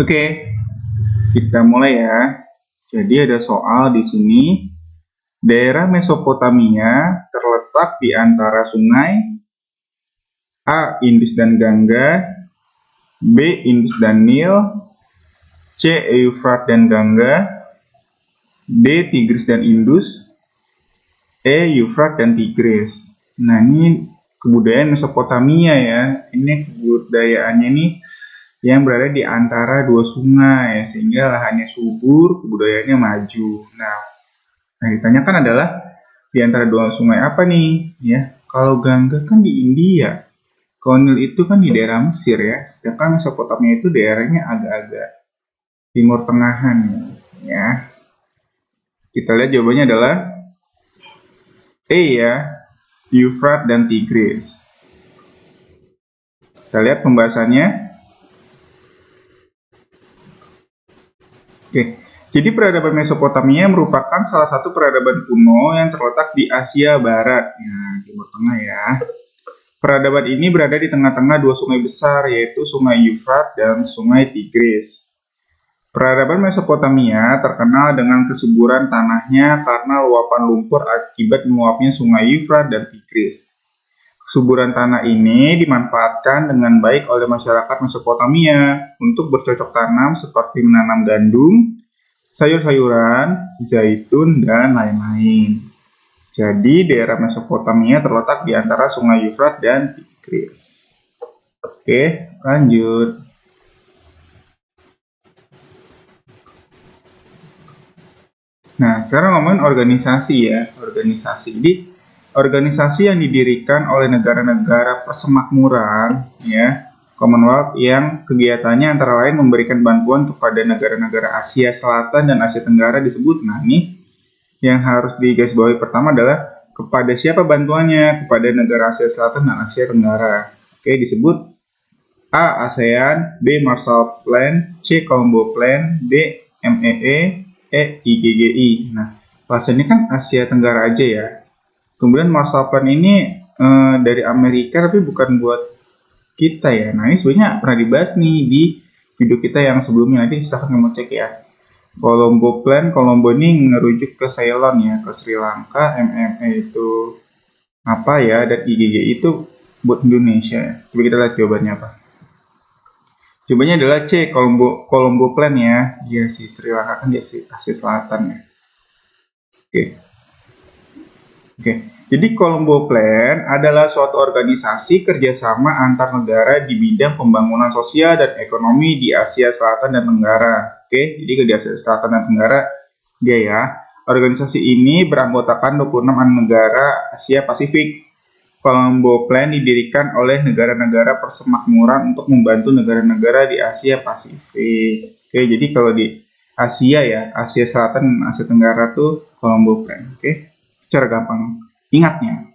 Oke, kita mulai ya. Jadi ada soal di sini. Daerah Mesopotamia terletak di antara sungai A. Indus dan Gangga, B. Indus dan Nil, C. Eufrat dan Gangga, D. Tigris dan Indus, E. Eufrat dan Tigris. Nah, ini kebudayaan Mesopotamia ya. Ini kebudayaannya nih yang berada di antara dua sungai, sehingga lahannya subur, kebudayaannya maju. Nah, yang ditanyakan adalah di antara dua sungai apa nih? Ya, kalau Gangga kan di India, kalau Nil itu kan di daerah Mesir ya, sedangkan Mesopotamia itu daerahnya agak-agak timur tengahan ya. Kita lihat jawabannya adalah E ya, Eufrat dan Tigris. Kita lihat pembahasannya. Oke, jadi peradaban Mesopotamia merupakan salah satu peradaban kuno yang terletak di Asia Barat, Timur Tengah ya. Peradaban ini berada di tengah-tengah dua sungai besar, yaitu Sungai Eufrat dan Sungai Tigris. Peradaban Mesopotamia terkenal dengan kesuburan tanahnya karena luapan lumpur akibat meluapnya Sungai Eufrat dan Tigris. Kesuburan tanah ini dimanfaatkan dengan baik oleh masyarakat Mesopotamia untuk bercocok tanam seperti menanam gandum, sayur-sayuran, zaitun, dan lain-lain. Jadi daerah Mesopotamia terletak di antara Sungai Eufrat dan Tigris. Oke, lanjut. Nah, sekarang ngomongin organisasi ya, organisasi. Jadi organisasi yang didirikan oleh negara-negara persemakmuran ya, Commonwealth, yang kegiatannya antara lain memberikan bantuan kepada negara-negara Asia Selatan dan Asia Tenggara disebut. Nah, ini yang harus digarisbawahi pertama adalah kepada siapa bantuannya? Kepada negara Asia Selatan dan Asia Tenggara. Oke, disebut A. ASEAN, B. Marshall Plan, C. Colombo Plan, D. MEE, E. IGGI. Nah, pas ini kan Asia Tenggara aja ya. Kemudian Marshall Plan ini dari Amerika tapi bukan buat kita ya. Nah, ini sebenarnya pernah dibahas nih di video kita yang sebelumnya. Nanti silahkan kamu cek ya. Colombo Plan, Colombo ini ngerujuk ke Ceylon ya, ke Sri Lanka. MMA itu apa ya, dan IGGI itu buat Indonesia. Coba kita lihat jawabannya apa. Jawabannya adalah C, Colombo Plan ya. Iya sih, Sri Lanka kan di Asia Selatan ya. Oke. Jadi Colombo Plan adalah suatu organisasi kerjasama antar negara di bidang pembangunan sosial dan ekonomi di Asia Selatan dan Tenggara. Oke, jadi di Asia Selatan dan Tenggara dia ya. Organisasi ini beranggotakan 26 negara Asia Pasifik. Colombo Plan didirikan oleh negara-negara persemakmuran untuk membantu negara-negara di Asia Pasifik. Oke, jadi kalau di Asia ya, Asia Selatan dan Asia Tenggara tuh Colombo Plan. Oke, secara gampang ingatnya.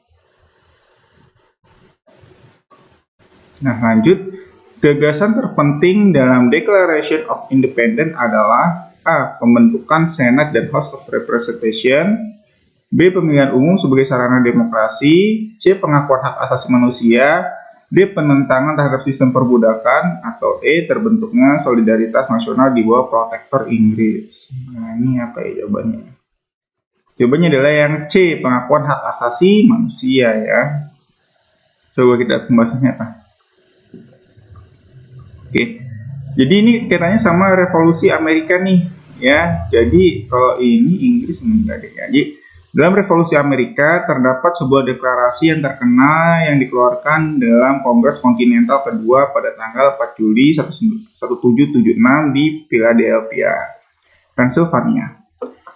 Nah, lanjut. Gagasan terpenting dalam Declaration of Independence adalah A. Pembentukan Senate dan House of Representation, B. Pemilihan umum sebagai sarana demokrasi, C. Pengakuan hak asasi manusia, D. Penentangan terhadap sistem perbudakan, atau E. Terbentuknya solidaritas nasional di bawah protektor Inggris. Nah, ini apa ya jawabannya? Jawabannya adalah yang C. Pengakuan hak asasi manusia ya. Coba kita pembahasannya apa? Oke. Jadi ini kaitannya sama revolusi Amerika nih ya. Jadi kalau ini Inggris enggak deh ya. Jadi dalam revolusi Amerika terdapat sebuah deklarasi yang terkenal yang dikeluarkan dalam Kongres Kontinental kedua pada tanggal 4 Juli 1776 di Philadelphia, Pennsylvania.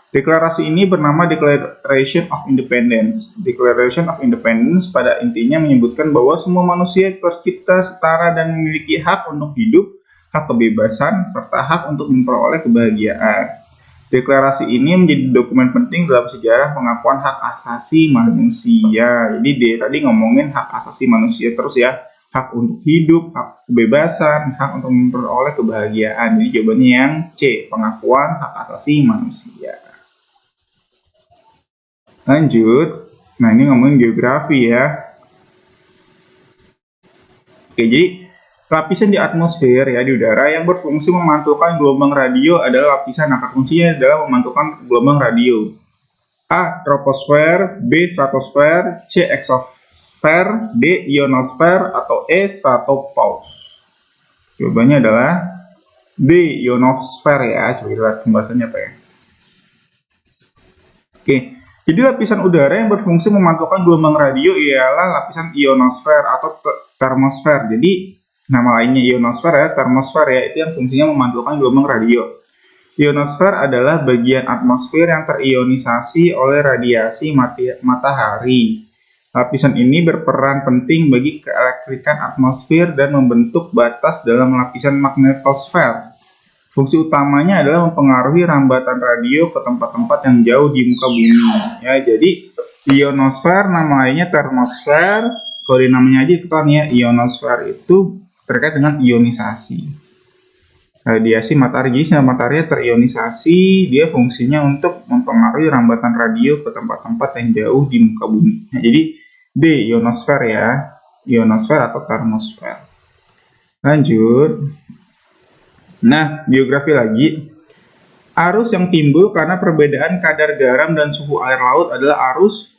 Deklarasi ini bernama Declaration of Independence. Declaration of Independence pada intinya menyebutkan bahwa semua manusia tercipta setara dan memiliki hak untuk hidup, hak kebebasan, serta hak untuk memperoleh kebahagiaan. Deklarasi ini menjadi dokumen penting dalam sejarah pengakuan hak asasi manusia. Jadi tadi ngomongin hak asasi manusia terus ya, hak untuk hidup, hak kebebasan, hak untuk memperoleh kebahagiaan. Jadi jawabannya yang C, pengakuan hak asasi manusia. Lanjut. Nah, ini ngomongin geografi ya. Oke, jadi lapisan di atmosfer ya di udara yang berfungsi memantulkan gelombang radio adalah lapisan akar kuncinya adalah memantulkan gelombang radio. A. Troposfer, B. Stratosfer, C. Exosfer, D. Ionosfer, atau E. Stratopause. Jawabannya adalah D. Ionosfer ya. Coba kita lihat pembahasannya apa ya. Oke, jadi lapisan udara yang berfungsi memantulkan gelombang radio ialah lapisan ionosfer atau termosfer. Jadi nama lainnya ionosfer ya, termosfer ya, itu yang fungsinya memantulkan gelombang radio. Ionosfer adalah bagian atmosfer yang terionisasi oleh radiasi matahari. Lapisan ini berperan penting bagi keelektrikan atmosfer dan membentuk batas dalam lapisan magnetosfer. Fungsi utamanya adalah mempengaruhi rambatan radio ke tempat-tempat yang jauh di muka bumi. Ya, jadi ionosfer nama lainnya termosfer. Kalau namanya aja itu kan ya, ionosfer itu terkait dengan ionisasi. Radiasi matahari, jadi sinar matahari terionisasi, dia fungsinya untuk mempengaruhi rambatan radio ke tempat-tempat yang jauh di muka bumi. Nah, jadi D, ionosfer ya, ionosfer atau termosfer. Lanjut. Nah, geografi lagi. Arus yang timbul karena perbedaan kadar garam dan suhu air laut adalah arus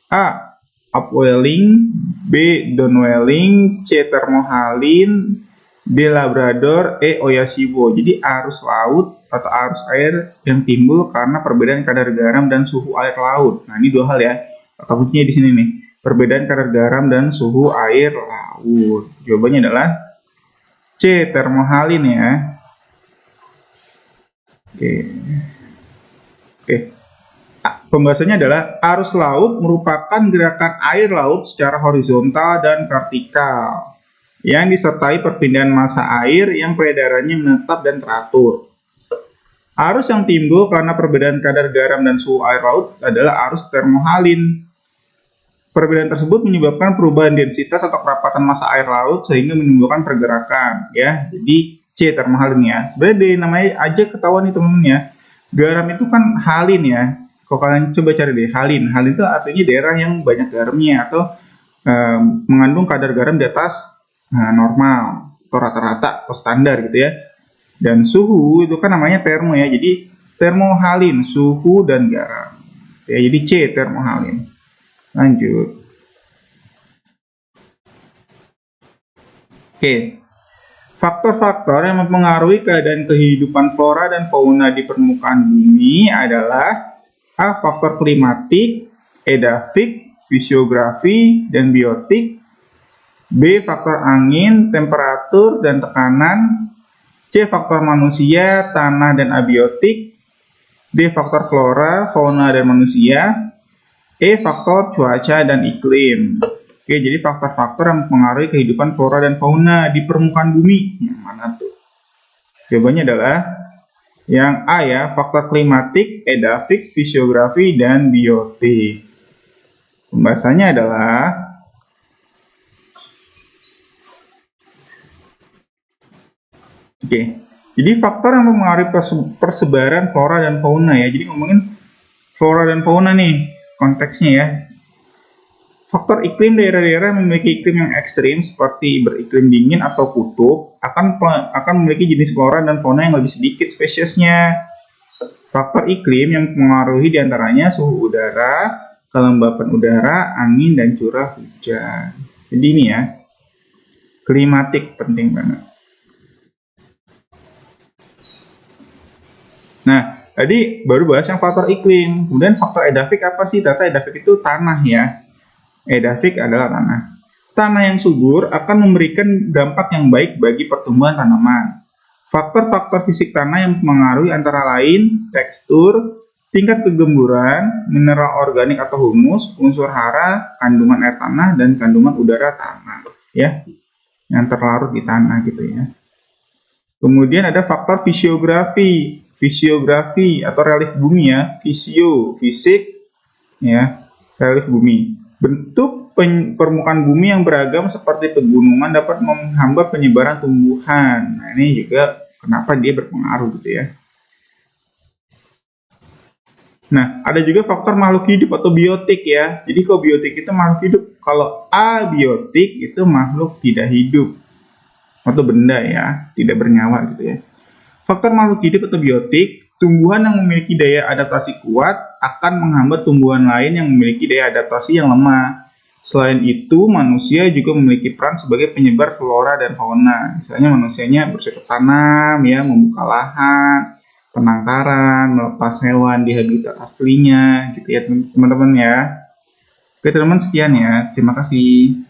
A. Upwelling, B. Downwelling, C. Thermohaline, D. Labrador, E. Oyashio. Jadi arus laut atau arus air yang timbul karena perbedaan kadar garam dan suhu air laut. Nah, ini dua hal ya. Kata kuncinya di sini nih. Perbedaan kadar garam dan suhu air laut. Jawabannya adalah C. Thermohaline ya. Oke. Pembahasannya adalah arus laut merupakan gerakan air laut secara horizontal dan vertikal yang disertai perpindahan massa air yang peredarannya menetap dan teratur. Arus yang timbul karena perbedaan kadar garam dan suhu air laut adalah arus thermohaline. Perbedaan tersebut menyebabkan perubahan densitas atau kerapatan massa air laut sehingga menimbulkan pergerakan ya. Jadi C thermohaline ya. Sebenarnya namanya aja ketahuan nih teman-teman ya. Garam itu kan halin ya. Kalau kalian coba cari deh, halin. Halin itu artinya daerah yang banyak garamnya atau mengandung kadar garam di atas normal atau rata-rata atau standar gitu ya. Dan suhu itu kan namanya termo ya. Jadi termohalin, suhu dan garam. Ya, jadi C termohalin. Lanjut. Oke. Faktor-faktor yang mempengaruhi keadaan kehidupan flora dan fauna di permukaan bumi adalah A. Faktor klimatik, edafik, fisiografi, dan biotik. B. Faktor angin, temperatur, dan tekanan. C. Faktor manusia, tanah, dan abiotik. D. Faktor flora, fauna, dan manusia. E. Faktor cuaca dan iklim. Oke, jadi faktor-faktor yang mempengaruhi kehidupan flora dan fauna di permukaan bumi. Yang mana tuh? Jawabannya adalah yang A ya, faktor klimatik, edafik, fisiografi, dan biotik. Pembahasannya adalah oke. Jadi faktor yang mempengaruhi persebaran flora dan fauna ya. Jadi ngomongin flora dan fauna nih konteksnya ya. Faktor iklim, daerah-daerah yang memiliki iklim yang ekstrim seperti beriklim dingin atau kutub akan memiliki jenis flora dan fauna yang lebih sedikit spesiesnya. Faktor iklim yang mempengaruhi diantaranya suhu udara, kelembapan udara, angin, dan curah hujan. Jadi ini ya, klimatik penting banget. Nah, tadi baru bahas yang faktor iklim. Kemudian faktor edafik apa sih? Ternyata edafik itu tanah ya. Edafik adalah tanah. Tanah yang subur akan memberikan dampak yang baik bagi pertumbuhan tanaman. Faktor-faktor fisik tanah yang mempengaruhi antara lain tekstur, tingkat kegemburan, mineral organik atau humus, unsur hara, kandungan air tanah, dan kandungan udara tanah. Ya, yang terlarut di tanah gitu ya. Kemudian ada faktor fisiografi. Fisiografi atau relief bumi ya. Fisik, ya, relief bumi. Bentuk permukaan bumi yang beragam seperti pegunungan dapat menghambat penyebaran tumbuhan. Nah, ini juga kenapa dia berpengaruh gitu ya. Nah, ada juga faktor makhluk hidup atau biotik ya. Jadi kalau biotik itu makhluk hidup, kalau abiotik itu makhluk tidak hidup. atau benda ya, tidak bernyawa gitu ya. Faktor makhluk hidup atau biotik, tumbuhan yang memiliki daya adaptasi kuat akan menghambat tumbuhan lain yang memiliki daya adaptasi yang lemah. Selain itu, manusia juga memiliki peran sebagai penyebar flora dan fauna. Misalnya manusianya bercocok tanam, ya, membuka lahan, penangkaran, melepas hewan di habitat aslinya, gitu ya teman-teman ya. Oke teman-teman, sekian ya. Terima kasih.